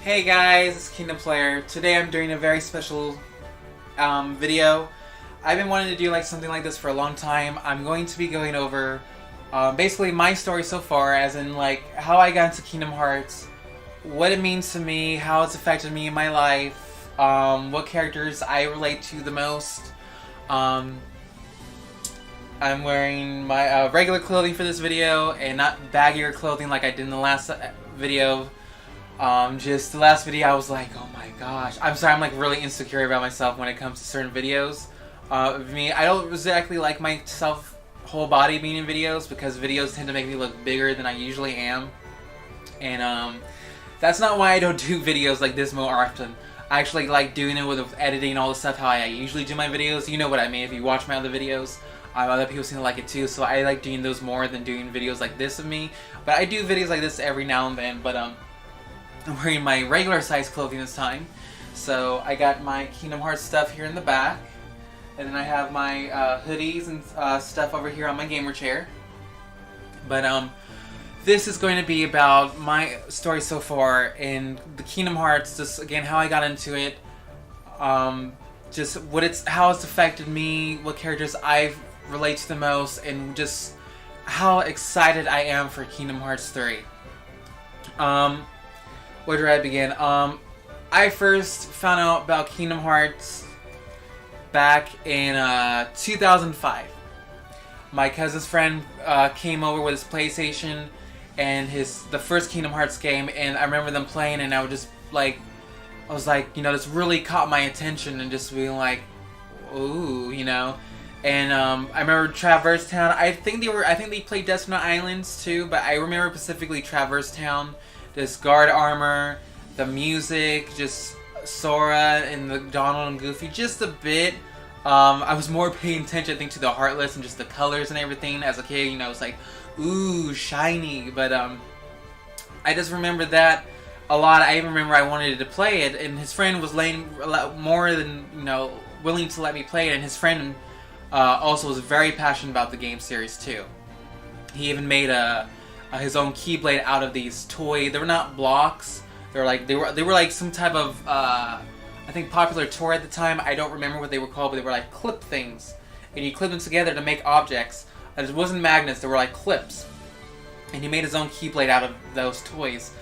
Hey guys, it's Kingdom Player. Today I'm doing a very special video. I've been wanting to do something like this for a long time. I'm going to be going over basically my story so far, as in how I got into Kingdom Hearts, what it means to me, how it's affected me in my life, what characters I relate to the most. I'm wearing my regular clothing for this video and not baggier clothing like I did in the last video. Just the last video I was like, oh my gosh. I'm sorry, I'm really insecure about myself when it comes to certain videos. Of me, I don't exactly like myself whole body being in videos because videos tend to make me look bigger than I usually am. And that's not why I don't do videos like this more often. I actually like doing it with editing and all the stuff how I usually do my videos. You know what I mean if you watch my other videos. Other people seem to like it too, so I like doing those more than doing videos like this of me. But I do videos like this every now and then, but I'm wearing my regular size clothing this time. So I got my Kingdom Hearts stuff here in the back. And then I have my hoodies and stuff over here on my gamer chair. But this is going to be about my story so far in the Kingdom Hearts. Just again how I got into it. Just how it's affected me, what characters I relate to the most, and just how excited I am for Kingdom Hearts 3. Where do I begin? I first found out about Kingdom Hearts back in 2005. My cousin's friend came over with his PlayStation and the first Kingdom Hearts game, and I remember them playing, and I was just this really caught my attention, and just being like, ooh, And I remember Traverse Town. I think they played Destination Islands too, but I remember specifically Traverse Town. This guard armor, the music, just Sora and the Donald and Goofy, just a bit. I was more paying attention, I think, to the Heartless and just the colors and everything. As a kid, I was like, ooh, shiny. But I just remember that a lot. I even remember I wanted to play it, and his friend was more than willing to let me play it. And his friend also was very passionate about the game series too. He even made his own Keyblade out of these toys. They were not blocks. They were like some type of I think popular toy at the time. I don't remember what they were called, but they were like clip things, and you clip them together to make objects. And it wasn't magnets. They were like clips. And he made his own Keyblade out of those toys.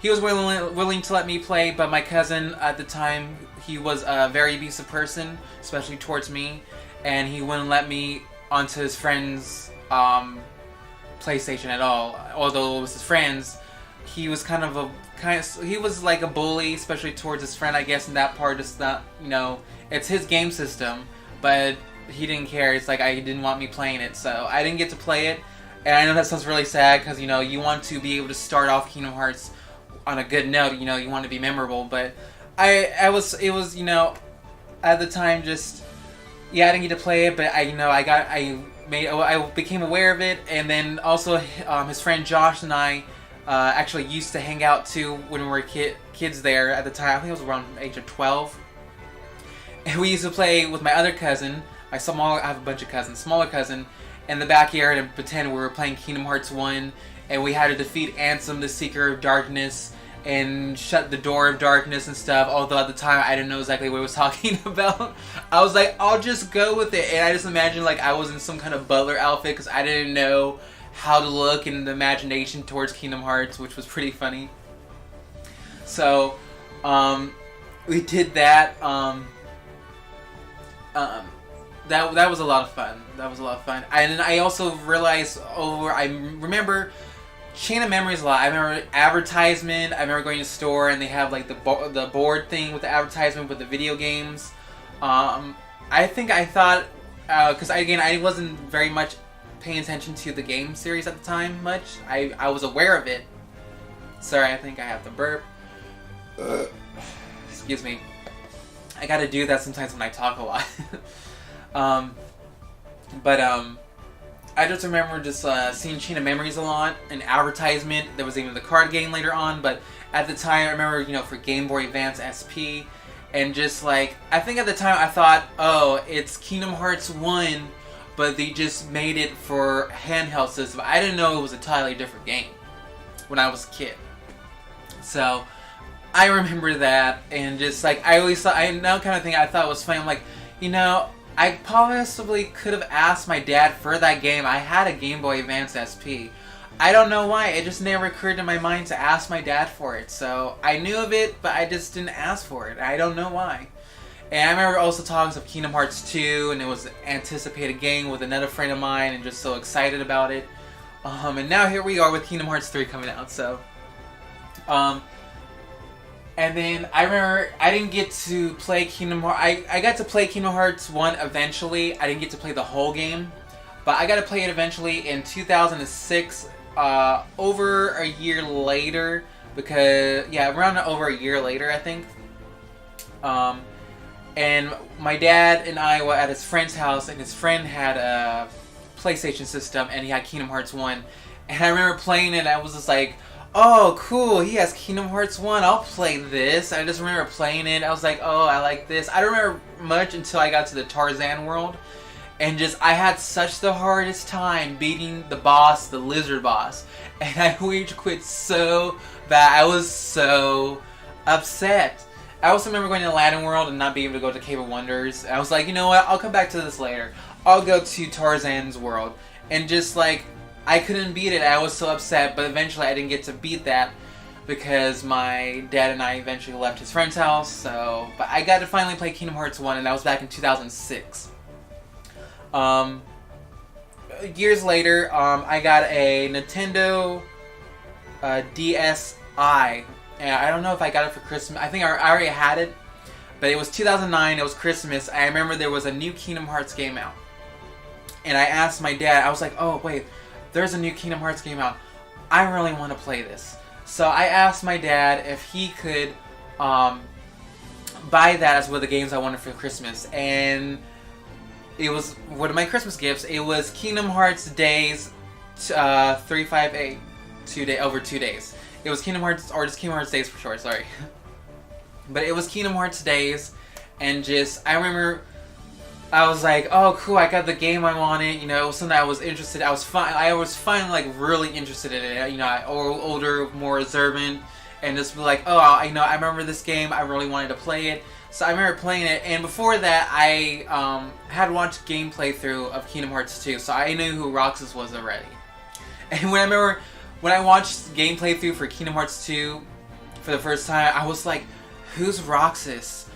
He was willing to let me play, but my cousin at the time, he was a very abusive person, especially towards me, and he wouldn't let me onto his friend's PlayStation at all. Although it was his friend's, he was he was like a bully, especially towards his friend, I guess. In that part, it's not, it's his game system, but he didn't care. It's like he didn't want me playing it, so I didn't get to play it. And I know that sounds really sad because you want to be able to start off Kingdom Hearts on a good note. You want to be memorable, but it was at the time just I didn't get to play it, but I became aware of it, and then also his friend Josh and I actually used to hang out too when we were kids there at the time. I think it was around the age of 12. And we used to play with my other cousin. I have a bunch of cousins, smaller cousin, in the backyard and pretend we were playing Kingdom Hearts 1, and we had to defeat Ansem, the Seeker of Darkness, and shut the door of darkness and stuff. Although at the time I didn't know exactly what he was talking about. I was like, I'll just go with it, and I just imagined I was in some kind of butler outfit because I didn't know how to look in the imagination towards Kingdom Hearts, which was pretty funny. So we did that. That was a lot of fun. And I also realized I remember Chain of Memories a lot. I remember advertisement. I remember going to the store and they have the board thing with the advertisement with the video games. I thought because I wasn't very much paying attention to the game series at the time much. I was aware of it. Sorry, I think I have to burp. Excuse me. I gotta do that sometimes when I talk a lot. I just remember just seeing Chain of Memories a lot, an advertisement. There was even the card game later on, but at the time I remember, for Game Boy Advance SP, and just I think at the time I thought, oh, it's Kingdom Hearts 1, but they just made it for handheld system. I didn't know it was a entirely different game when I was a kid. So I remember that, and just like I always thought, I now kind of thing I thought was funny. I'm like, you know, I possibly could have asked my dad for that game. I had a Game Boy Advance SP. I don't know why. It just never occurred to my mind to ask my dad for it. So I knew of it, but I just didn't ask for it. I don't know why. And I remember also talks of Kingdom Hearts 2, and it was an anticipated game with another friend of mine, and just so excited about it. And now here we are with Kingdom Hearts 3 coming out. So, and then I remember I didn't get to play Kingdom Hearts. I got to play Kingdom Hearts 1 eventually. I didn't get to play the whole game, but I got to play it eventually in 2006. Over a year later, because around over a year later, I think. And my dad and I were at his friend's house, and his friend had a PlayStation system, and he had Kingdom Hearts 1. And I remember playing it, and I was just like, oh, cool, he has Kingdom Hearts 1, I'll play this. I just remember playing it, I was like, oh, I like this. I don't remember much until I got to the Tarzan world. And just, I had such the hardest time beating the boss, the lizard boss. And I rage quit so bad. I was so upset. I also remember going to Aladdin World and not being able to go to Cave of Wonders. I was like, you know what, I'll come back to this later. I'll go to Tarzan's world. And just like, I couldn't beat it. I was so upset. But eventually I didn't get to beat that because my dad and I eventually left his friend's house. So, but I got to finally play Kingdom Hearts 1, and that was back in 2006. Years later, I got a Nintendo DSi, and I don't know if I got it for Christmas. I think I already had it, but it was 2009. It was Christmas. I remember there was a new Kingdom Hearts game out, and I asked my dad. I was like, "Oh wait, there's a new Kingdom Hearts game out. I really want to play this." So I asked my dad if he could buy that as one of the games I wanted for Christmas, and it was one of my Christmas gifts. It was Kingdom Hearts Days 358, over 2 days. It was Kingdom Hearts, or just Kingdom Hearts Days for short, sorry. But it was Kingdom Hearts Days, and just, I remember, I was like, oh cool, I got the game I wanted, you know, it was something I was interested, I was finally like really interested in it, you know, older, more observant, and just be like, oh, you know, I remember this game, I really wanted to play it. So I remember playing it, and before that, I had watched gameplay through of Kingdom Hearts 2, so I knew who Roxas was already. And when I watched gameplay through for Kingdom Hearts 2 for the first time, I was like, who's Roxas?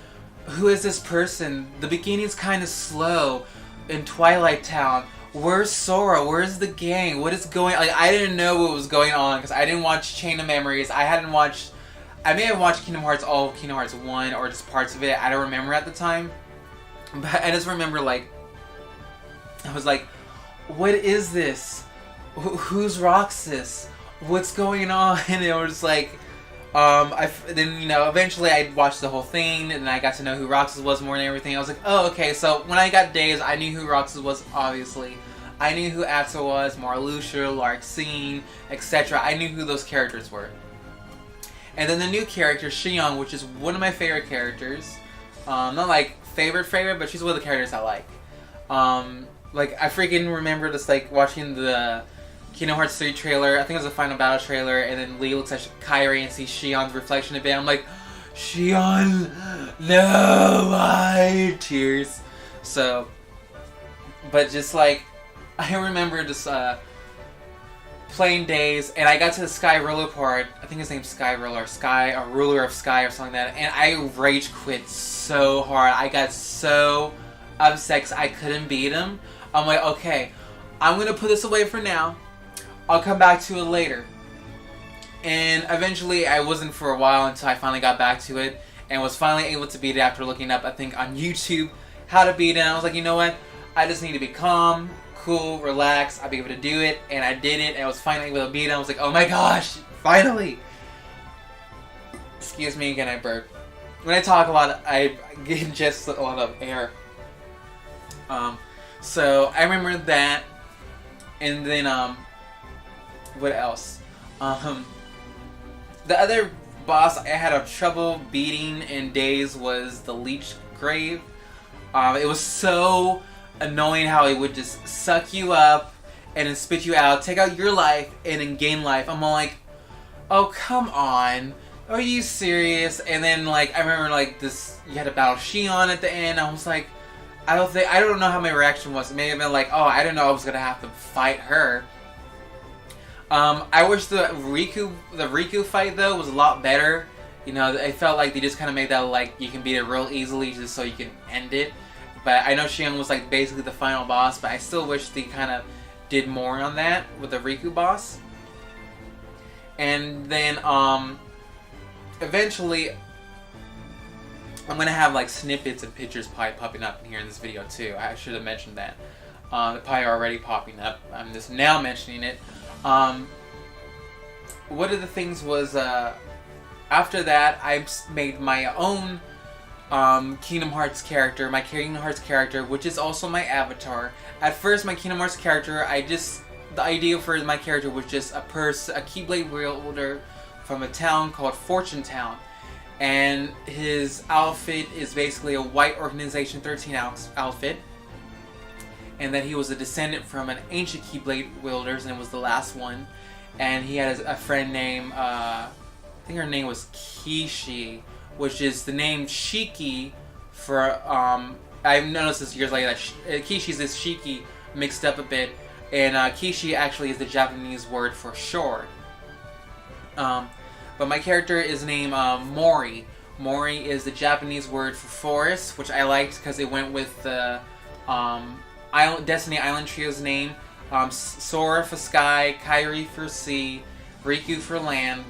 Who is this person? The beginning's kind of slow in Twilight Town. Where's Sora? Where's the gang? What is going on? Like, I didn't know what was going on, because I didn't watch Chain of Memories. I may have watched Kingdom Hearts, all of Kingdom Hearts 1, or just parts of it. I don't remember at the time. But I just remember, like, I was like, what is this? Who's Roxas? What's going on? And it was like, then, you know, eventually I watched the whole thing, and I got to know who Roxas was more than everything. I was like, oh, okay, so when I got Days, I knew who Roxas was, obviously. I knew who Atsu was, Marluxia, Larxene, etc. I knew who those characters were. And then the new character, Xion, which is one of my favorite characters. Not like favorite, but she's one of the characters I like. Like, I freaking remember just like watching the Kingdom Hearts 3 trailer. I think it was the Final Battle trailer, and then Lee looks at Kairi and sees Xion's reflection in it. I'm like, Xion, no, I tears. So, but just like, I remember just playing Days, and I got to the Sky Ruler part. I think his name's Sky Ruler, or Ruler of Sky, or something like that. And I rage quit so hard. I got so upset because I couldn't beat him. I'm like, okay, I'm gonna put this away for now. I'll come back to it later. And eventually, I wasn't for a while until I finally got back to it, and was finally able to beat it after looking up, I think, on YouTube how to beat it. And I was like, you know what? I just need to be calm, cool, relax. I'll be able to do it, and I did it. And I was finally able to beat it. I was like, oh my gosh, finally! Excuse me again, I burp. When I talk a lot, I get just a lot of air. So I remember that, and then what else? The other boss I had a trouble beating in Days was the Leech Grave. It was so annoying how it would just suck you up and then spit you out, take out your life, and then gain life. I'm all like, oh, come on. are you serious? And then like I remember like this, you had to battle Shion at the end. I was like, I don't know how my reaction was. It may have been like, oh, I didn't know I was gonna have to fight her. I wish the Riku fight though was a lot better. You know, it felt like they just kind of made that like you can beat it real easily just so you can end it. But I know Shion was like basically the final boss, but I still wish they kind of did more on that with the Riku boss. And then eventually I'm gonna have like snippets and pictures probably popping up in here in this video too. I should have mentioned that. They're probably already popping up. I'm just now mentioning it. One of the things was after that I made my own Kingdom Hearts character, which is also my avatar. At first, my Kingdom Hearts character, the idea for my character was just a Keyblade wielder from a town called Fortune Town, and his outfit is basically a white Organization 13 outfit, and that he was a descendant from an ancient Keyblade wielders, and it was the last one, and he had a friend named I think her name was Kishi, which is the name Shiki for, I've noticed this years later that Kishi's is Shiki mixed up a bit, and Kishi actually is the Japanese word for sword. But my character is named Mori. Mori is the Japanese word for forest, which I liked because it went with the Destiny Island Trio's name. Sora for sky, Kairi for sea, Riku for land,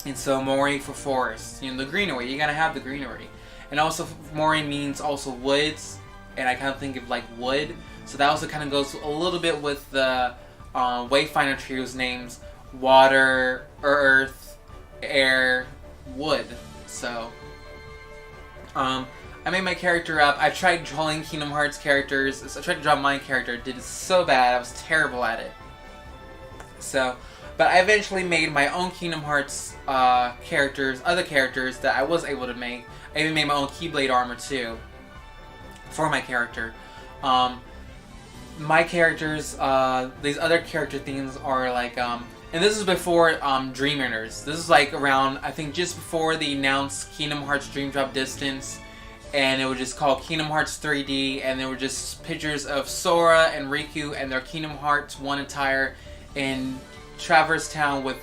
and so Mori for forest. You know, the greenery. You gotta have the greenery. And also, Mori means also woods, and I kind of think of like wood. So that also kind of goes a little bit with the Wayfinder Trio's names: water, earth, air, wood. So, I made my character up. I tried drawing Kingdom Hearts characters. So I tried to draw my character. Did it so bad. I was terrible at it. So. But I eventually made my own Kingdom Hearts characters, other characters that I was able to make. I even made my own Keyblade armor too for my character. My characters, these other character themes are like, and this is before Dream Eaters. This is like around, I think just before they announced Kingdom Hearts Dream Drop Distance, and it was just called Kingdom Hearts 3D, and there were just pictures of Sora and Riku and their Kingdom Hearts 1 attire in Traverse Town with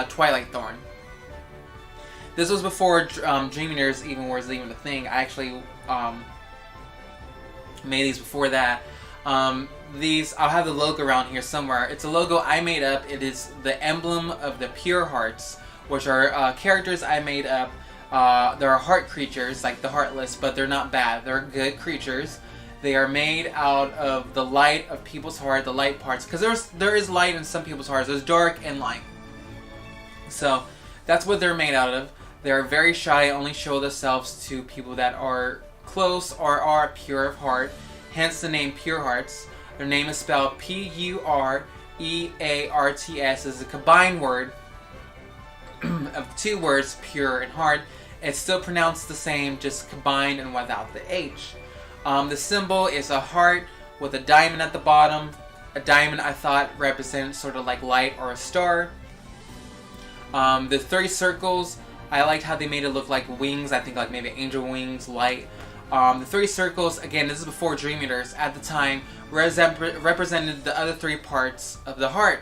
Twilight Thorn. This was before Dream Eaters even was even a thing. I actually made these before that. These, I'll have the logo around here somewhere. It's a logo I made up. It is the emblem of the Pure Hearts, which are characters I made up. They're heart creatures, like the Heartless, but they're not bad. They're good creatures. They are made out of the light of people's heart, the light parts. Because there is light in some people's hearts. There's dark and light. So, that's what they're made out of. They're very shy, only show themselves to people that are close or are pure of heart. Hence the name Pure Hearts. Their name is spelled Purearts. Is a combined word of two words, pure and heart. It's still pronounced the same, just combined and without the H. The symbol is a heart with a diamond at the bottom. A diamond, I thought, represents sort of like light or a star. The 3 circles, I liked how they made it look like wings. I think like maybe angel wings, light. The 3 circles, again, this is before Dream Eaters, at the time, represented the other 3 parts of the heart.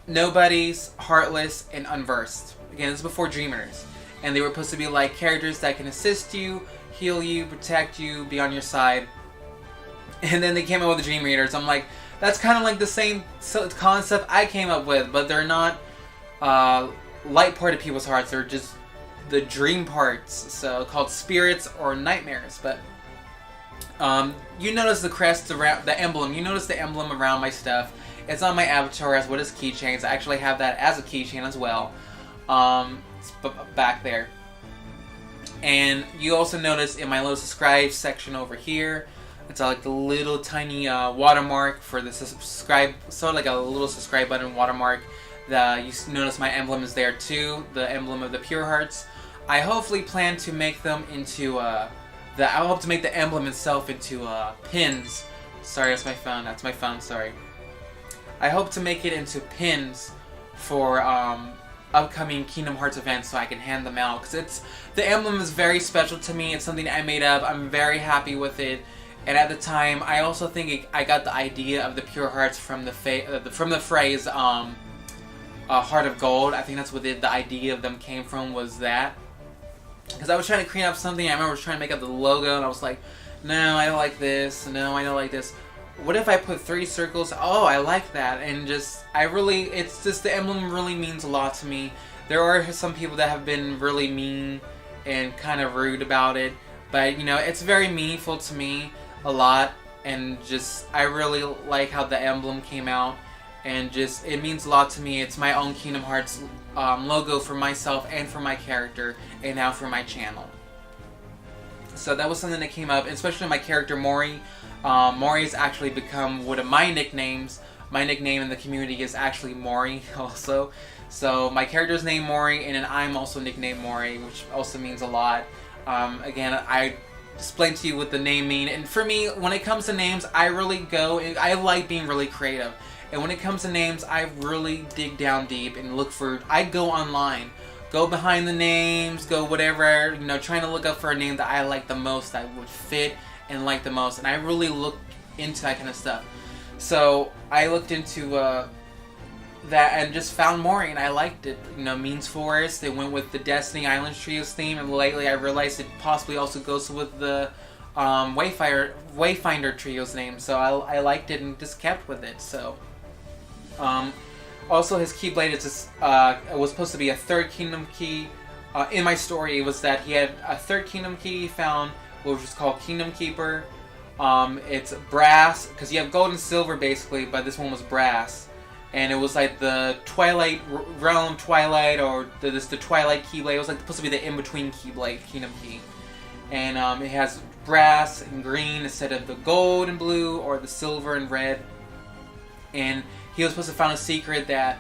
Nobody's, Heartless, and Unversed. Again, this is before Dream Eaters. And they were supposed to be like characters that can assist you, heal you, protect you, be on your side. And then they came up with the Dream Eaters. I'm like, that's kind of like the same concept I came up with, but they're not light part of people's hearts. They're just the dream parts, so called spirits or nightmares. But you notice the crest around the emblem. You notice the emblem around my stuff. It's on my avatar as well as keychains. I actually have that as a keychain as well. It's back there. And you also notice in my little subscribe section over here, it's like the little tiny watermark for the subscribe, sort of like a little subscribe button watermark. You notice my emblem is there too, the emblem of the Pure Hearts. I hopefully plan to make them into I hope to make the emblem itself into pins. Sorry, that's my phone. That's my phone. Sorry. I hope to make it into pins for upcoming Kingdom Hearts events so I can hand them out, because the emblem is very special to me. It's something I made up. I'm very happy with it. And at the time, I also think I got the idea of the pure hearts from the phrase Heart of Gold. I think that's what the idea of them came from, was that. Because I was trying to clean up something. I remember I was trying to make up the logo, and I was like, no, I don't like this. No, I don't like this. What if I put 3 circles? Oh, I like that. And it's just the emblem really means a lot to me. There are some people that have been really mean and kind of rude about it. But, you know, it's very meaningful to me a lot. And just, I really like how the emblem came out. And just, it means a lot to me. It's my own Kingdom Hearts logo for myself and for my character. And now for my channel. So that was something that came up, especially my character Mori. Mori's actually become one of my nicknames. My nickname in the community is actually Mori also. So my character's name Mori, and then I'm also nicknamed Mori, which also means a lot. Again, I explained to you what the name mean. And for me, when it comes to names, I like being really creative. And when it comes to names, I really dig down deep and I go online. Go behind the names, go whatever, you know, trying to look up for a name that I like the most, that would fit and like the most. And I really look into that kind of stuff. So I looked into that and just found Mori, and I liked it. You know, means forest. They went with the Destiny Islands Trios theme, and lately I realized it possibly also goes with the Wayfinder Trios name. So I liked it and just kept with it. So also, his Keyblade was supposed to be a 3rd Kingdom Key. In my story, it was that he had a 3rd Kingdom Key he found, which was called Kingdom Keeper. It's brass, because you have gold and silver basically, but this one was brass. And it was like the Twilight Realm Twilight, or the Twilight Keyblade. It was like supposed to be the in-between Keyblade, Kingdom Key. And it has brass and green instead of the gold and blue, or the silver and red. And he was supposed to find a secret that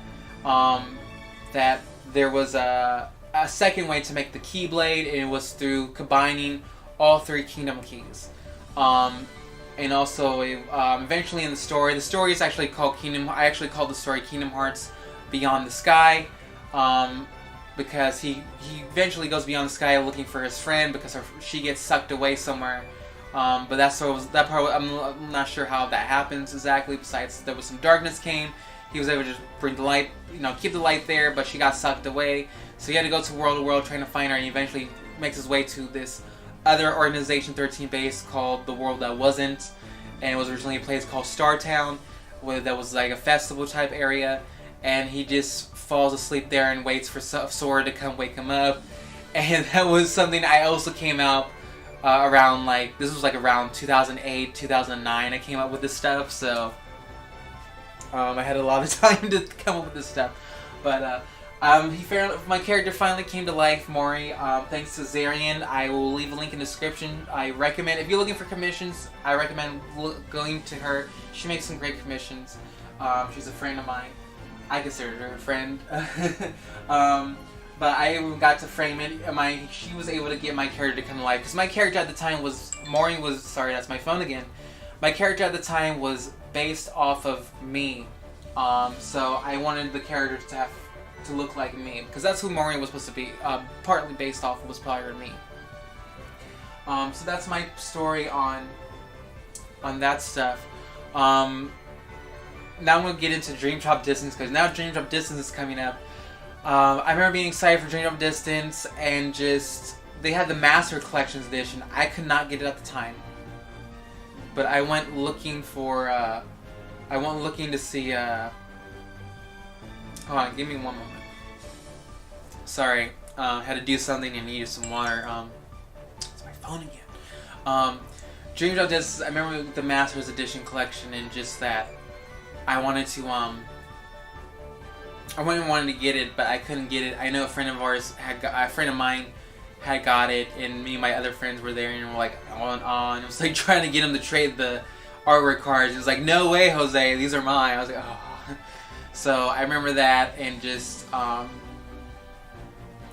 there was a second way to make the Keyblade, and it was through combining all 3 Kingdom Keys. And also, eventually in the story is actually called I actually called the story Kingdom Hearts Beyond the Sky, because he eventually goes beyond the sky looking for his friend, because she gets sucked away somewhere. But that part, I'm not sure how that happens exactly. Besides, there was some darkness came. He was able to just bring the light, you know, keep the light there, but she got sucked away. So he had to go to world to world trying to find her, and he eventually makes his way to this other Organization 13 base called The World That Wasn't. And it was originally a place called Startown, that was like a festival type area. And he just falls asleep there and waits for Sora to come wake him up. And that was something I also came out around, like, this was like around 2008, 2009 I came up with this stuff, so I had a lot of time to come up with this stuff. But my character finally came to life, Mori, thanks to Zarian. I will leave a link in the description. I recommend, if you're looking for commissions, I recommend going to her. She makes some great commissions. She's a friend of mine. I consider her a friend. But I got to frame it. She was able to get my character to come to life. Because my character at the time sorry, that's my phone again. My character at the time was based off of me. So I wanted the character to look like me. Because that's who Mori was supposed to be. Partly based off was prior to me. So that's my story on that stuff. Now I'm going to get into Dream Drop Distance. Because now Dream Drop Distance is coming up. I remember being excited for Dream Drop Distance, and they had the Master Collections edition. I could not get it at the time, but I went looking to see. Hold on, give me one moment. Sorry, had to do something and needed some water. It's my phone again. Dream Drop Distance. I remember the Masters Edition collection, and just that I wanted to I wanted to get it, but I couldn't get it. I know a friend of mine had got it, and me and my other friends were there, and we're like on. It was like trying to get him to trade the artwork cards. It was like, no way, Jose, these are mine. I was like, oh. So I remember that, and just I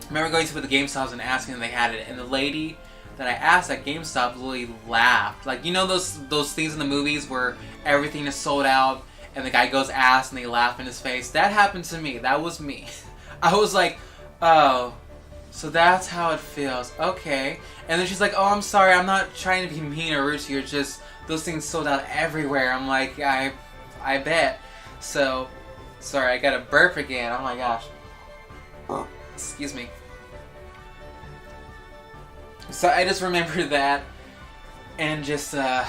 remember going to the GameStops and asking if they had it, and the lady that I asked at GameStop really laughed. Like, you know those things in the movies where everything is sold out, and the guy goes ass and they laugh in his face? That happened to me. That was me. I was like, oh, so that's how it feels. Okay. And then she's like, oh, I'm sorry. I'm not trying to be mean or rude to you. It's just those things sold out everywhere. I'm like, I bet. So, sorry, I got to burp again. Oh my gosh. Excuse me. So I just remember that, and just I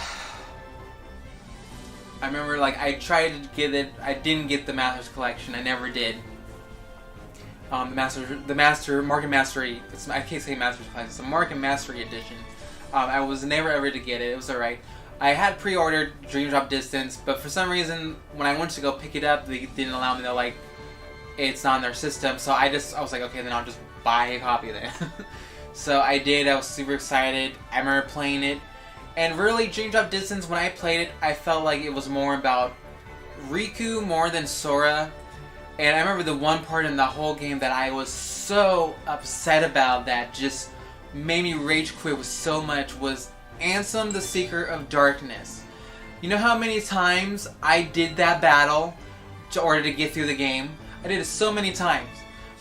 remember like I tried to get it. I didn't get the Masters Collection. I never did. The Master Mark and Mastery. I can't say Masters Collection. It's a Mark and Mastery edition. I was never ever to get it. It was alright. I had pre-ordered Dream Drop Distance, but for some reason when I went to go pick it up, they didn't allow me. They're like, it's not in their system. So I was like, okay, then I'll just buy a copy then. So I did. I was super excited. I remember playing it. And really, Dream Drop Distance, when I played it, I felt like it was more about Riku more than Sora. And I remember the one part in the whole game that I was so upset about that just made me rage quit with so much was Ansem the Seeker of Darkness. You know how many times I did that battle in order to get through the game? I did it so many times.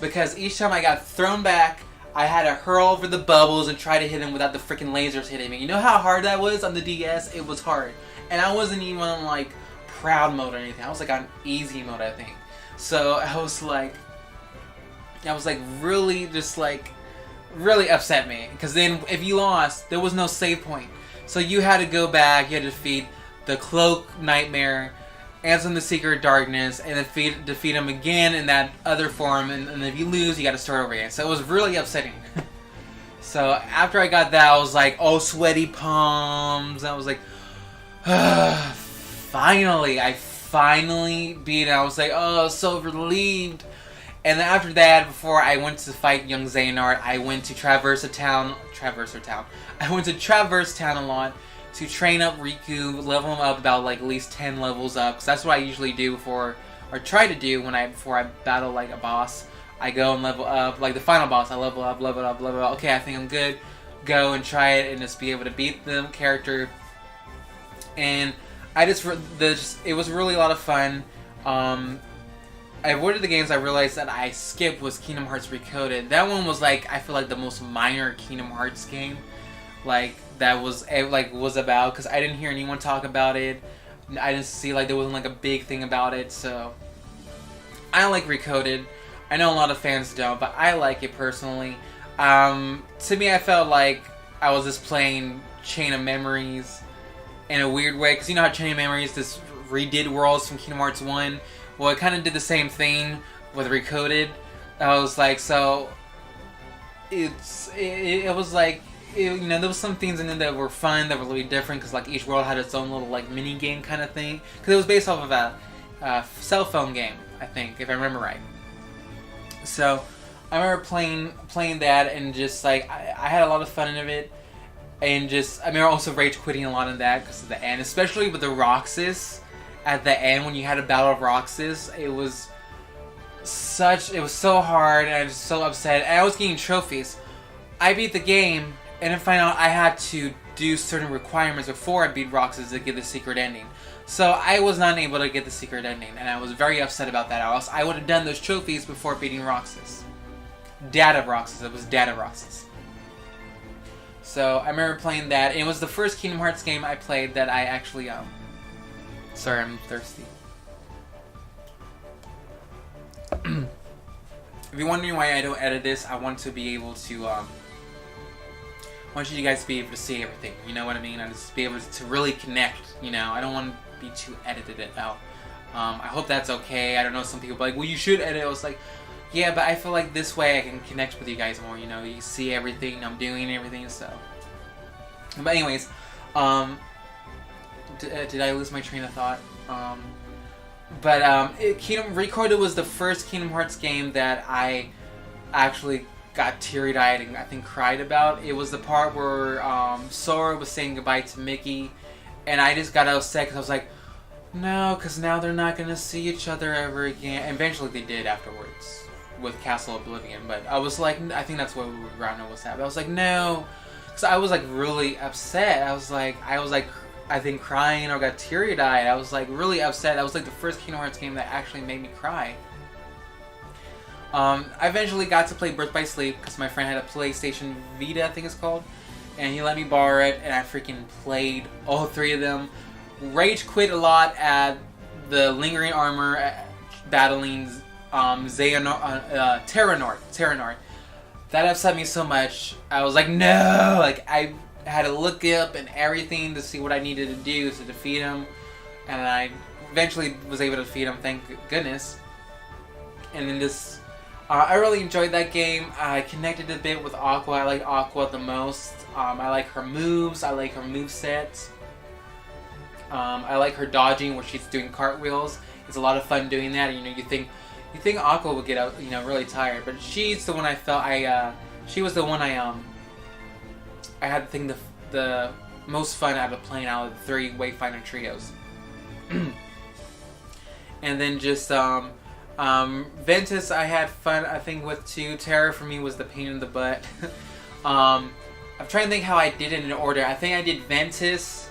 Because each time I got thrown back, I had to hurl over the bubbles and try to hit him without the freaking lasers hitting me. You know how hard that was on the DS? It was hard. And I wasn't even on like proud mode or anything. I was like on easy mode, I think. So I was like really just like really upset me. Because then if you lost, there was no save point. So you had to go back, you had to defeat the Cloak Nightmare, Ansem the Seeker of Darkness, and then defeat him again in that other form, and if you lose, you gotta start over again. So it was really upsetting. So after I got that, I was like, oh, sweaty palms. I was like, finally, I finally beat it. I was like, oh, so relieved. And then after that, before I went to fight young Xehanort, I went to Traverse Town. I went to Traverse Town a lot to train up Riku, level him up about like at least 10 levels up, because that's what I usually do before, or try to do before I battle like a boss. I go and level up, like the final boss, I level up. Okay, I think I'm good. Go and try it and just be able to beat the character. And it was really a lot of fun. I avoided the games I realized that I skipped was Kingdom Hearts Recoded. That one was like, I feel like the most minor Kingdom Hearts game. Like, that was about, because I didn't hear anyone talk about it. I didn't see, like, there wasn't, like, a big thing about it, so. I like Recoded. I know a lot of fans don't, but I like it personally. To me, I felt like I was just playing Chain of Memories in a weird way, because you know how Chain of Memories just redid worlds from Kingdom Hearts 1? Well, it kind of did the same thing with Recoded. I was like, so, it was like, you know, there was some things in it that were fun, that were really different, because like each world had its own little like mini game kind of thing. Because it was based off of a cell phone game, I think, if I remember right. So I remember playing that, and just like I had a lot of fun in it, and just I remember also rage quitting a lot in that because of the end, especially with the Roxas at the end when you had a battle of Roxas. It was so hard, and I was so upset, and I was getting trophies. I beat the game. And then find out I had to do certain requirements before I beat Roxas to get the secret ending. So I was not able to get the secret ending, and I was very upset about that. Or else I would have done those trophies before beating Roxas. Dad of Roxas. It was Dad of Roxas. So I remember playing that, and it was the first Kingdom Hearts game I played that I actually Sorry, I'm thirsty. If you're wondering why I don't edit this, I want to be able to I want you guys to be able to see everything, you know what I mean? I just be able to really connect, you know? I don't want to be too edited out. I hope that's okay. I don't know, some people are like, well, you should edit. I was like, yeah, but I feel like this way I can connect with you guys more, you know? You see everything I'm doing and everything, so. But anyways, did I lose my train of thought? Kingdom Recoded was the first Kingdom Hearts game that I actually got teary-eyed and I think cried about. It was the part where Sora was saying goodbye to Mickey, and I just got upset because I was like, no, because now they're not going to see each other ever again. And eventually they did afterwards with Castle Oblivion, but I was like, I think that's what Rana was at. I was like, no, because I was like really upset. I was like, I think crying or got teary-eyed. I was like really upset. That was like the first Kingdom Hearts game that actually made me cry. I eventually got to play Birth by Sleep because my friend had a PlayStation Vita, I think it's called, and he let me borrow it, and I freaking played all three of them. Rage quit a lot at the Lingering Armor battling Terranort. That upset me so much. I was like, no! Like, I had to look up and everything to see what I needed to do to defeat him, and I eventually was able to defeat him, thank goodness. And then this, I really enjoyed that game. I connected a bit with Aqua. I like Aqua the most. I like her moves. I like her moveset. I like her dodging where she's doing cartwheels. It's a lot of fun doing that. You know, you think Aqua would get out, really tired, but she's the one I felt she was the one I had the most fun out of playing out of the three Wayfinder trios. And then just Ventus, I had fun I think with too. Terra for me was the pain in the butt. I'm trying to think how I did it in order. I think I did Ventus,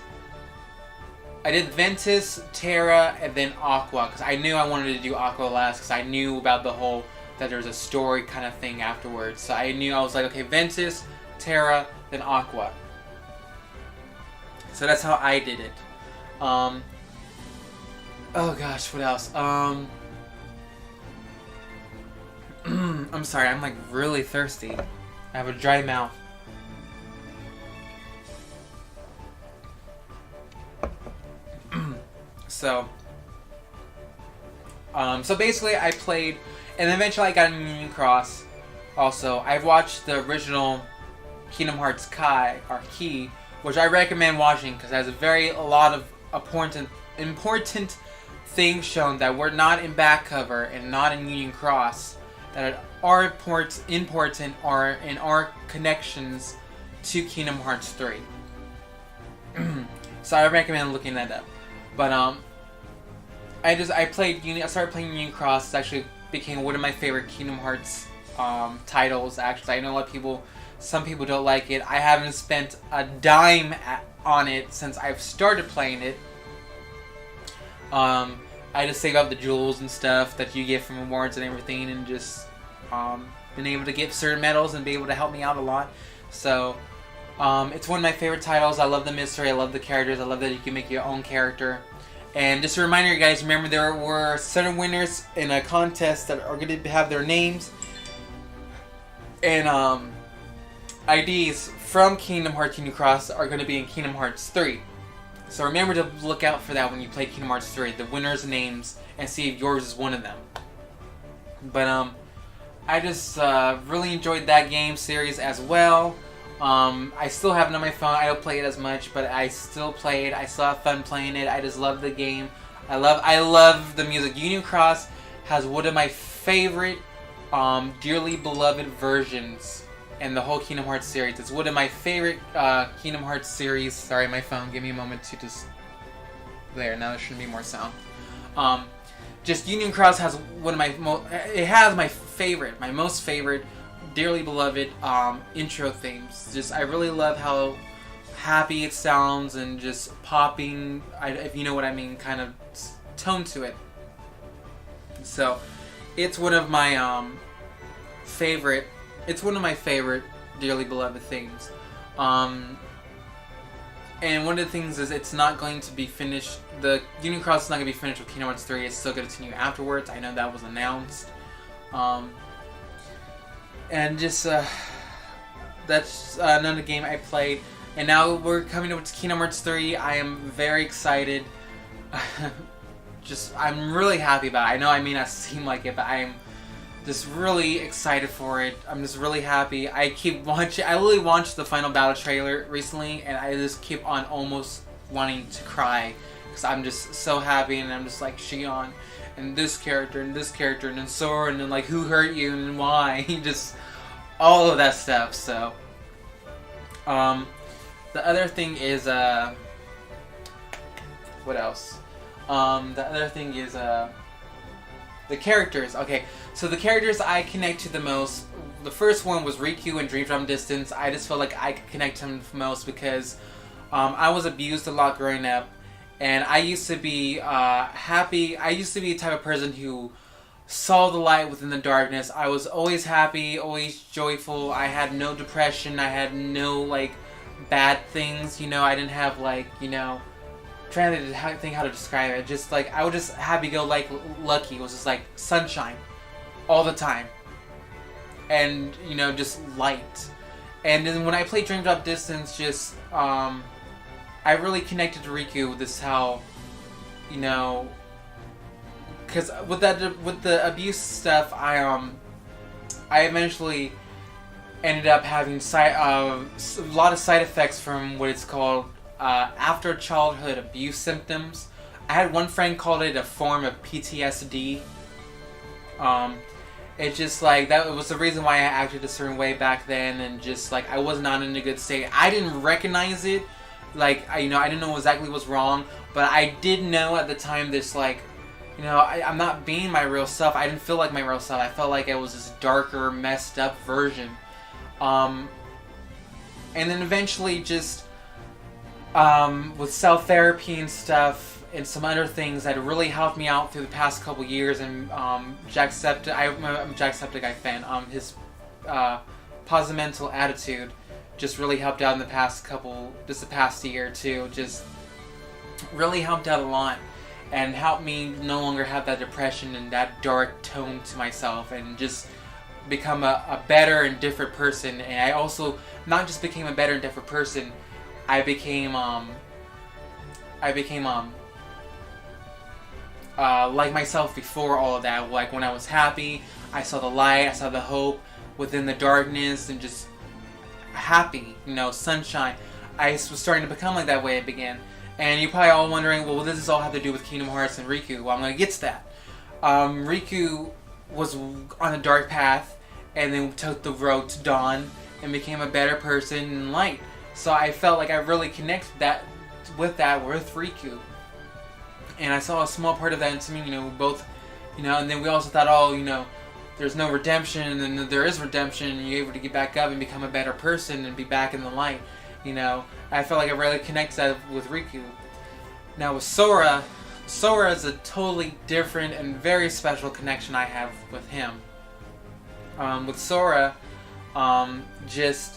Terra, and then Aqua, because I knew I wanted to do Aqua last, because I knew about the whole, that there's a story kind of thing afterwards. So I was like, okay, Ventus, Terra, then Aqua. So that's how I did it. Oh gosh, what else? I'm sorry, I'm like really thirsty. I have a dry mouth. So basically I played, and eventually I got in Union Cross. Also, I've watched the original Kingdom Hearts Kai, or Key, which I recommend watching because it has a lot of important things shown that were not in back cover and not in Union Cross, that are important or in our connections to Kingdom Hearts 3. So I recommend looking that up. But I started playing Union Cross. It actually became one of my favorite Kingdom Hearts titles. Actually, I know some people don't like it. I haven't spent a dime on it since I've started playing it. I just save up the jewels and stuff that you get from rewards and everything, and just been able to get certain medals and be able to help me out a lot. So it's one of my favorite titles. I love the mystery. I love the characters. I love that you can make your own character. And just a reminder, guys, remember there were certain winners in a contest that are going to have their names and IDs from Kingdom Hearts Union Cross are going to be in Kingdom Hearts 3. So remember to look out for that when you play Kingdom Hearts 3, the winners' names, and see if yours is one of them. But I just really enjoyed that game series as well. I still have it on my phone. I don't play it as much, but I still play it. I still have fun playing it. I just love the game. I love the music. Union Cross has one of my favorite, dearly beloved versions in the whole Kingdom Hearts series. It's one of my favorite Kingdom Hearts series. Sorry, my phone. Give me a moment to just... There, now there shouldn't be more sound. Just Union Cross has one of my my most favorite, dearly beloved intro themes. Just I really love how happy it sounds and just popping, if you know what I mean, kind of tone to it. So it's one of my favorite. It's one of my favorite dearly beloved themes. And one of the things is it's not going to be finished. The Union Cross is not going to be finished with Kingdom Hearts 3. It's still going to continue afterwards. I know that was announced. And just that's another game I played. And now we're coming to Kingdom Hearts 3. I am very excited. I'm really happy about it. I know I may not seem like it, but I am just really excited for it. I'm just really happy. I literally watched the final battle trailer recently, and I just keep on almost wanting to cry because I'm just so happy, and I'm just like Shion, and this character, and this character, and then Sora, and then like who hurt you and why, just all of that stuff. So, the other thing is what else? The other thing is the characters. Okay, so the characters I connect to the most, the first one was Riku and Dream Drop Distance. I just felt like I could connect to him the most because I was abused a lot growing up, and I used to be happy. I used to be the type of person who saw the light within the darkness. I was always happy, always joyful. I had no depression. I had no, like, bad things, you know. I didn't have, like, you know, trying to think how to describe it. Just, like, I was just happy-go-lucky. It was just, like, sunshine all the time. And, you know, just light. And then when I played Dream Drop Distance, just, I really connected to Riku. This how, you know, because with the abuse stuff, I eventually ended up having a lot of side effects from what it's called after childhood abuse symptoms. I had one friend called it a form of PTSD. It's just like that was the reason why I acted a certain way back then, and just like I was not in a good state. I didn't recognize it, like I didn't know exactly what's wrong, but I did know at the time this like. You know, I'm not being my real self. I didn't feel like my real self. I felt like it was this darker, messed up version. And then eventually just with self-therapy and stuff and some other things that really helped me out through the past couple years. And I'm a Jacksepticeye fan. His positive mental attitude just really helped out in the past year too. Just really helped out a lot. And helped me no longer have that depression and that dark tone to myself, and just become a better and different person. And I also not just became a better and different person, I became like myself before all of that. Like when I was happy, I saw the light, I saw the hope within the darkness, and just happy, you know, sunshine. I was starting to become like that way it began. And you're probably all wondering, well, what does this all have to do with Kingdom Hearts and Riku? Well, I'm going to get to that. Riku was on a dark path, and then took the road to dawn, and became a better person in light. So I felt like I really connected with Riku. And I saw a small part of that into me, you know, both, you know, and then we also thought, oh, you know, there's no redemption, and then there is redemption, and you're able to get back up and become a better person and be back in the light. You know, I felt like I really connected that with Riku. Now with Sora is a totally different and very special connection I have with him. With Sora, just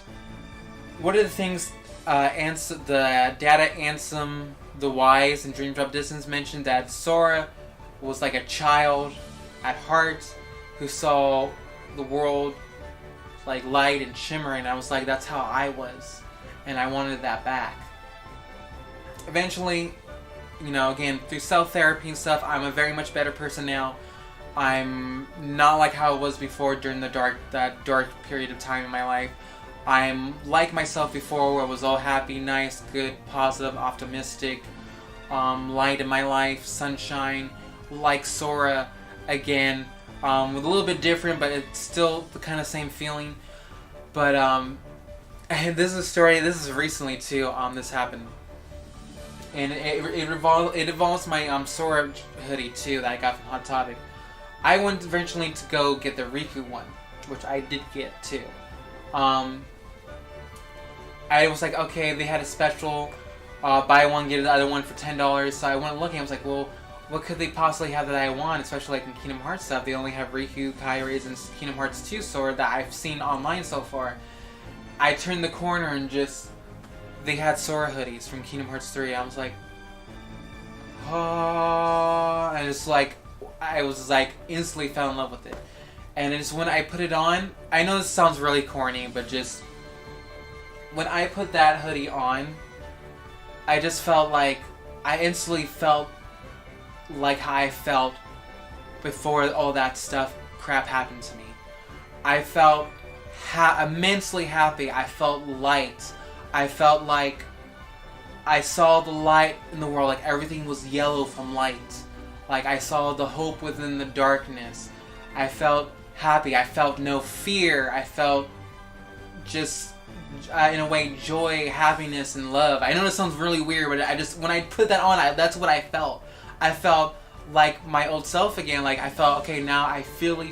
what are the things the Data Ansem, the Wise, and Dream Drop Distance mentioned that Sora was like a child at heart who saw the world like light and shimmering. I was like, that's how I was. And I wanted that back. Eventually, you know, again, through self-therapy and stuff, I'm a very much better person now. I'm not like how I was before during that dark period of time in my life. I'm like myself before, where I was all happy, nice, good, positive, optimistic, light in my life, sunshine, like Sora again, with a little bit different, but it's still the kind of same feeling. But and this is a story. This is recently too. This happened, and it involves my Sora hoodie too that I got from Hot Topic. I went eventually to go get the Riku one, which I did get too. I was like, okay, they had a special buy one get the other one for $10. So I went looking. I was like, well, what could they possibly have that I want? Especially like in Kingdom Hearts stuff, they only have Riku, Kyrie's, and Kingdom Hearts 2 Sora that I've seen online so far. I turned the corner and just, they had Sora hoodies from Kingdom Hearts 3. I was like, oh, and it's like, I was like, instantly fell in love with it. And it's when I put it on, I know this sounds really corny, but just, when I put that hoodie on, I just felt like, I instantly felt like how I felt before all that crap happened to me. I felt immensely happy. I felt light. I felt like I saw the light in the world, like everything was yellow from light. Like I saw the hope within the darkness. I felt happy. I felt no fear. I felt just, in a way, joy, happiness, and love. I know this sounds really weird, but when I put that on, that's what I felt. I felt like my old self again. Like I felt, okay, now I feel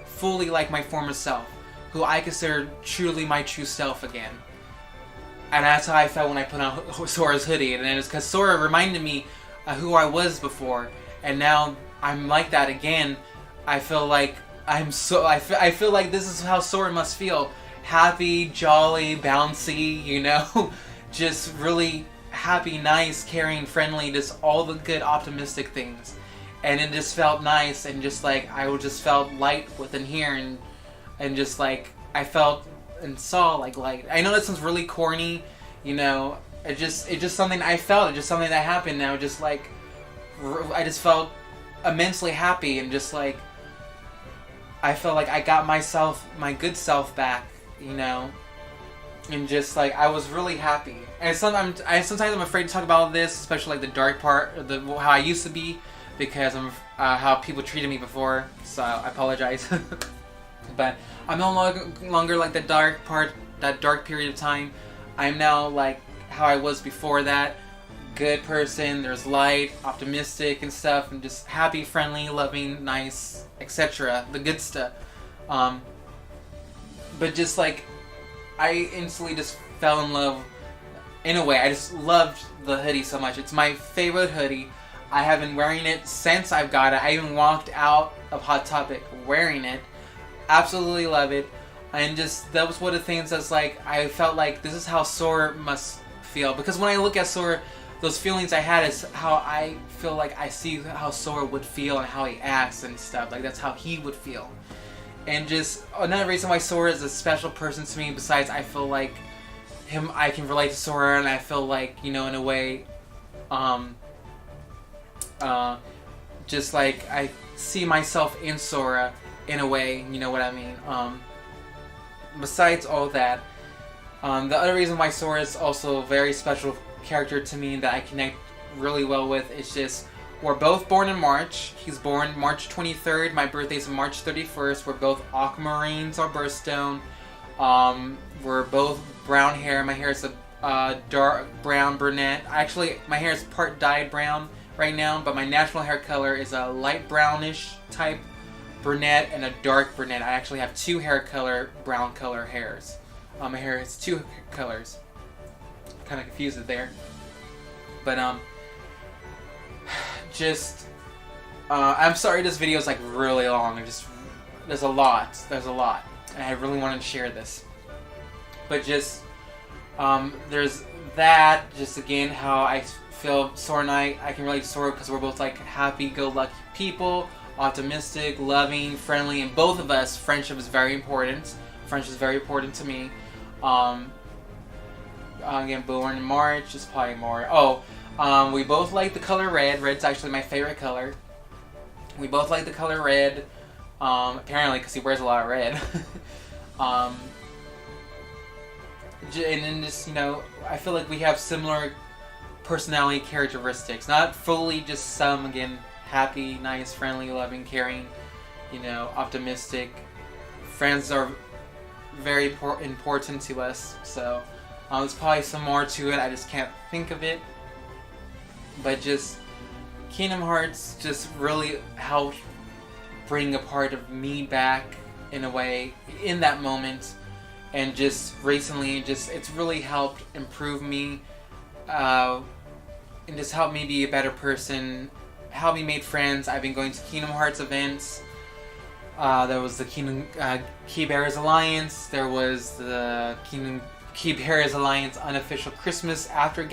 fully like my former self, who I consider truly my true self again. And that's how I felt when I put on Sora's hoodie. And it's because Sora reminded me who I was before, and now I'm like that again. I feel like I feel like this is how Sora must feel. Happy, jolly, bouncy, you know? Just really happy, nice, caring, friendly, just all the good optimistic things. And it just felt nice, and just like I just felt light within here, and just like I felt and saw like light. I know that sounds really corny, you know. It's just something I felt. It's just something that happened now. Just like I just felt immensely happy, and just like I felt like I got my good self back, you know. And just like I was really happy. And sometimes I'm afraid to talk about this, especially like the dark part, how I used to be, because of how people treated me before. So I apologize. But I'm no longer like the dark part, that dark period of time. I'm now like how I was before that. Good person, there's light, optimistic and stuff, and just happy, friendly, loving, nice, etc. The good stuff. But just like, I instantly just fell in love. In a way, I just loved the hoodie so much. It's my favorite hoodie. I have been wearing it since I've got it. I even walked out of Hot Topic wearing it. Absolutely love it. And just, that was one of the things that's like, I felt like this is how Sora must feel. Because when I look at Sora, those feelings I had is how I feel like I see how Sora would feel and how he acts and stuff. Like, that's how he would feel. And just, another reason why Sora is a special person to me, besides I feel like I can relate to Sora, and I feel like, you know, in a way, just like I see myself in Sora in a way, you know what I mean. Besides all that, the other reason why Sora is also a very special character to me that I connect really well with is just, we're both born in March. He's born March 23rd. My birthday's March 31st. We're both aquamarines, our birthstone. We're both brown hair. My hair is a dark brown brunette. Actually, my hair is part dyed brown right now, but my natural hair color is a light brownish type brunette and a dark brunette. I actually have two brown color hairs. My hair has two colors. Kind of confused it there. But, I'm sorry this video is like really long. There's a lot. And I really wanted to share this. But just, there's that, just again, how I feel Sora and I can relate to Sora because we're both like happy-go-lucky people, optimistic, loving, friendly, and both of us, friendship is very important. Friendship is very important to me. Again, born in March, just probably more. We both like the color red. Red's actually my favorite color. We both like the color red, apparently because he wears a lot of red. And then just, you know, I feel like we have similar personality characteristics. Not fully, just some, again, happy, nice, friendly, loving, caring, you know, optimistic. Friends are very important to us, so there's probably some more to it, I just can't think of it. But just, Kingdom Hearts just really helped bring a part of me back, in a way, in that moment. And just recently, it's really helped improve me, and just helped me be a better person, helped me make friends. I've been going to Kingdom Hearts events. There was the Kingdom Key Bearers Alliance. There was the Kingdom Key Bearers Alliance unofficial Christmas after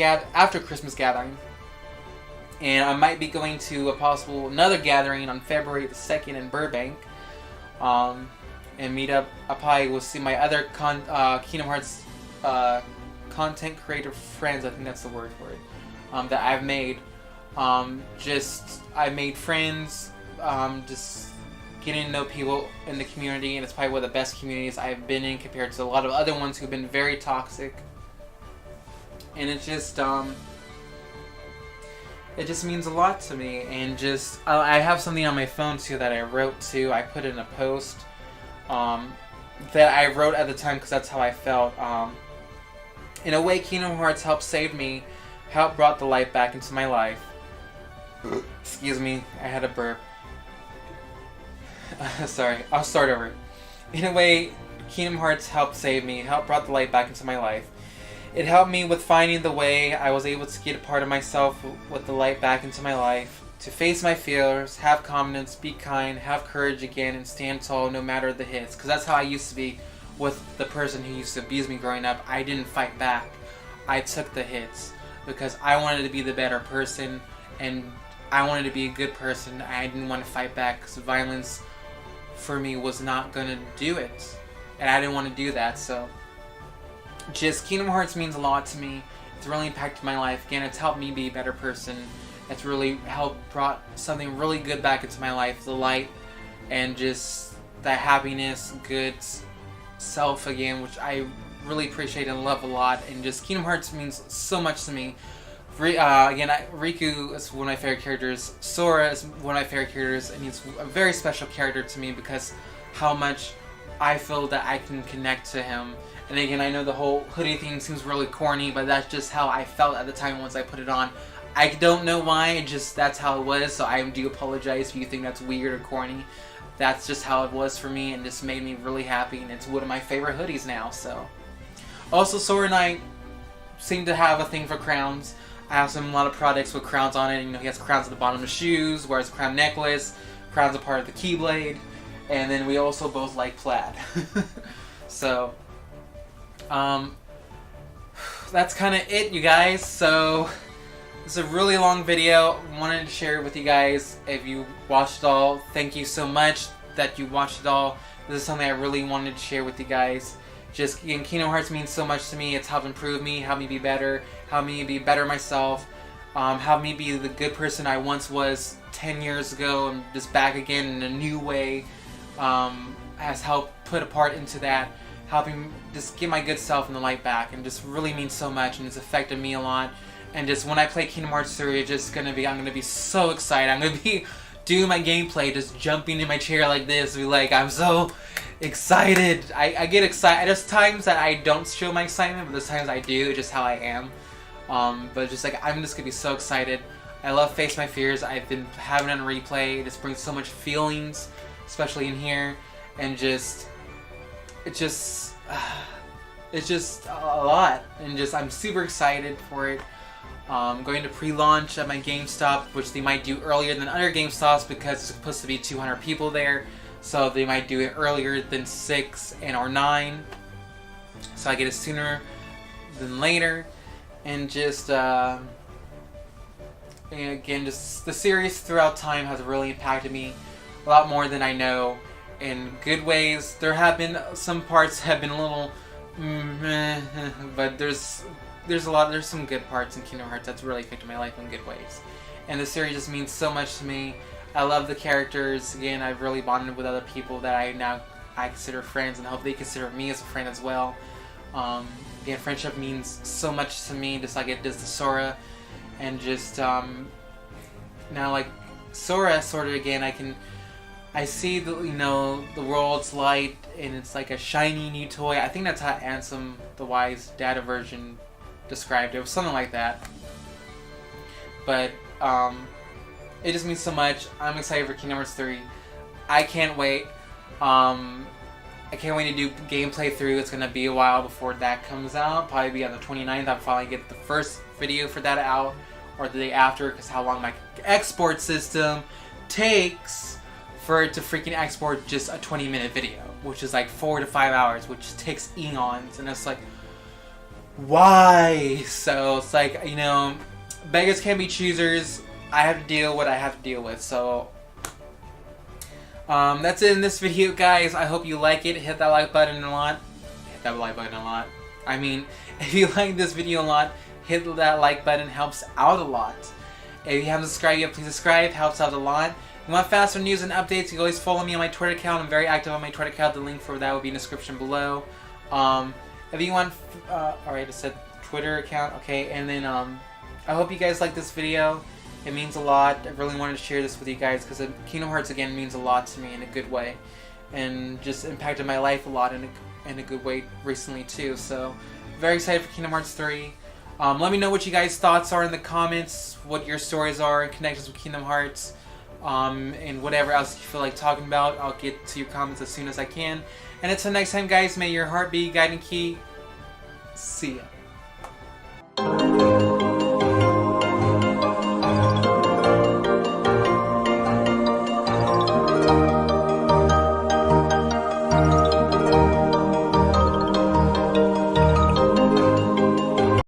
Christmas gathering. And I might be going to another gathering on February the 2nd in Burbank. And meet up. I probably will see my other Kingdom Hearts content creator friends. I think that's the word for it. That I've made. I made friends. Just getting to know people in the community, and it's probably one of the best communities I've been in compared to a lot of other ones who've been very toxic. And it just means a lot to me. And just I have something on my phone too that I wrote too. I put in a post. That I wrote at the time because that's how I felt. In a way, Kingdom Hearts helped save me, helped brought the light back into my life. Excuse me, I had a burp. Sorry, I'll start over. In a way, Kingdom Hearts helped save me, helped brought the light back into my life. It helped me with finding the way. I was able to get a part of myself with the light back into my life. to face my fears, have confidence, be kind, have courage again, and stand tall no matter the hits. Because that's how I used to be with the person who used to abuse me growing up. I didn't fight back. I took the hits because I wanted to be the better person, and I wanted to be a good person. I didn't want to fight back because violence for me was not going to do it. And I didn't want to do that. So just Kingdom Hearts means a lot to me. It's really impacted my life. Again, it's helped me be a better person. It's really brought something really good back into my life. The light and just that happiness, good self again, which I really appreciate and love a lot. And just Kingdom Hearts means so much to me. Again, Riku is one of my favorite characters. Sora is one of my favorite characters, and he's a very special character to me because how much I feel that I can connect to him. And again, I know the whole hoodie thing seems really corny, but that's just how I felt at the time once I put it on. I don't know why, that's how it was, so I do apologize if you think that's weird or corny. That's just how it was for me, and just made me really happy, and it's one of my favorite hoodies now, so. Also, Sora and I seem to have a thing for crowns. I have a lot of products with crowns on it. You know, he has crowns at the bottom of shoes, wears a crown necklace, crowns are part of the Keyblade, and then we also both like plaid. So, that's kind of it, you guys. So, it's a really long video. Wanted to share it with you guys. If you watched it all, thank you so much that you watched it all. This is something I really wanted to share with you guys. Just, again, Kingdom Hearts means so much to me. It's helped improve me, helped me be better, helped me be better myself, helped me be the good person I once was 10 years ago, and just back again in a new way. Has helped put a part into that, helping just get my good self and the light back, and just really means so much, and it's affected me a lot. And just when I play Kingdom Hearts 3, it's just I'm gonna be so excited. I'm gonna be doing my gameplay, just jumping in my chair like this, be like, I'm so excited. I get excited. There's times that I don't show my excitement, but there's times I do. It's just how I am. But just like, I'm just gonna be so excited. I love Face My Fears. I've been having it on replay. It just brings so much feelings, especially in here, and it's just a lot. And just I'm super excited for it. Going to pre-launch at my GameStop, which they might do earlier than other GameStops because it's supposed to be 200 people there. So they might do it earlier than 6 or 9. So I get it sooner than later. And just, and again, just the series throughout time has really impacted me a lot more than I know, in good ways. There have been some parts have been a little, but there's some good parts in Kingdom Hearts that's really affected my life in good ways. And the series just means so much to me. I love the characters. Again, I've really bonded with other people that I consider friends, and hope they consider me as a friend as well. Again, friendship means so much to me, just like it does to Sora. And just now, like Sora, sort of again, I see the the world's light, and it's like a shiny new toy. I think that's how Ansem the Wise Data version described it. It was something like that. But it just means so much. I'm excited for Kingdom Hearts 3. I can't wait. I can't wait to do gameplay through. It's gonna be a while before that comes out. Probably be on the 29th. I'll finally get the first video for that out, or the day after, because how long my export system takes for it to freaking export just a 20-minute video, which is like 4 to 5 hours, which takes eons, and it's like, why? So it's like, beggars can't be choosers. I have to deal with what I have to deal with. So that's it in this video, guys. I hope you like it. Hit that like button a lot. Hit that like button a lot. I mean, if you like this video a lot, hit that like button. Helps out a lot. If you haven't subscribed yet, please subscribe. Helps out a lot. If you want faster news and updates, you can always follow me on my Twitter account. I'm very active on my Twitter account. The link for that will be in the description below. If you want, alright, I said Twitter account, okay, and then, I hope you guys like this video. It means a lot. I really wanted to share this with you guys, because Kingdom Hearts, again, means a lot to me in a good way, and just impacted my life a lot in a good way recently, too, so, very excited for Kingdom Hearts 3. Let me know what you guys' thoughts are in the comments, what your stories are and connections with Kingdom Hearts, and whatever else you feel like talking about. I'll get to your comments as soon as I can. And until next time, guys, may your heart be your guiding key. See ya.